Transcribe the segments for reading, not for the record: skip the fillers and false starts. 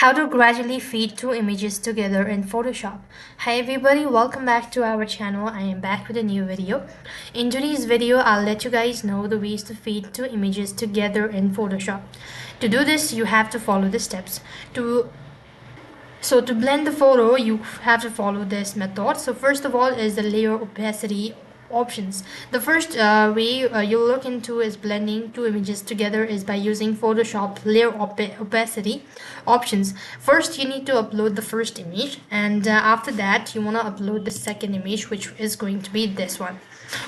How to gradually feed two images together in Photoshop. Hi everybody, welcome back to our channel. I am back with a new video. In today's video, I'll let you guys know the ways to feed two images together in Photoshop. To do this, you have to follow the steps. To blend the photo, you have to follow this method. So first of all is the layer opacity options. The first way you'll look into is blending two images together is by using Photoshop layer opacity options. First, you need to upload the first image, and after that, you want to upload the second image, which is going to be this one.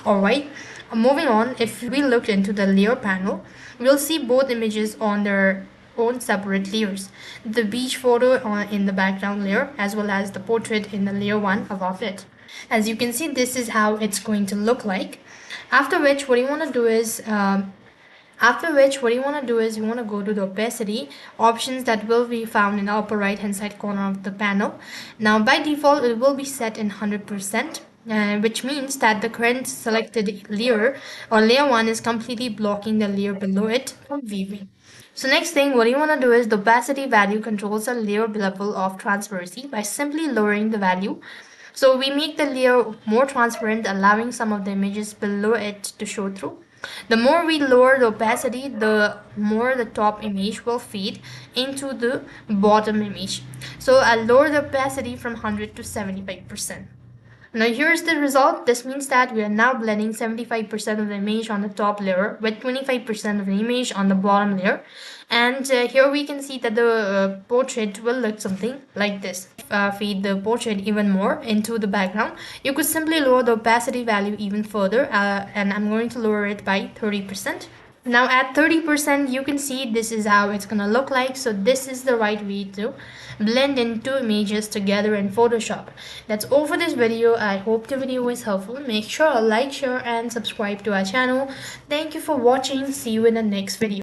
Alright, moving on, if we look into the layer panel, we'll see both images on their own separate layers. The beach photo in the background layer, as well as the portrait in the layer 1 above it. As you can see, this is how it's going to look like. After which, what you want to do is you want to go to the opacity options that will be found in the upper right hand side corner of the panel. Now by default it will be set in 100%, which means that the current selected layer or layer 1 is completely blocking the layer below it from viewing. So next thing, what you want to do is the opacity value controls the layer level of transparency by simply lowering the value. So we make the layer more transparent, allowing some of the images below it to show through. The more we lower the opacity, the more the top image will feed into the bottom image. So I'll lower the opacity from 100 to 75%. Now here's the result. This means that we are now blending 75% of the image on the top layer with 25% of the image on the bottom layer. And here we can see that the portrait will look something like this. Feed the portrait even more into the background, you could simply lower the opacity value even further, and I'm going to lower it by 30%. Now at 30%, you can see this is how it's gonna look like. So this is the right way to blend in two images together in Photoshop. That's all for this video. I hope the video was helpful. Make sure to like, share and subscribe to our channel. Thank you for watching. See you in the next video.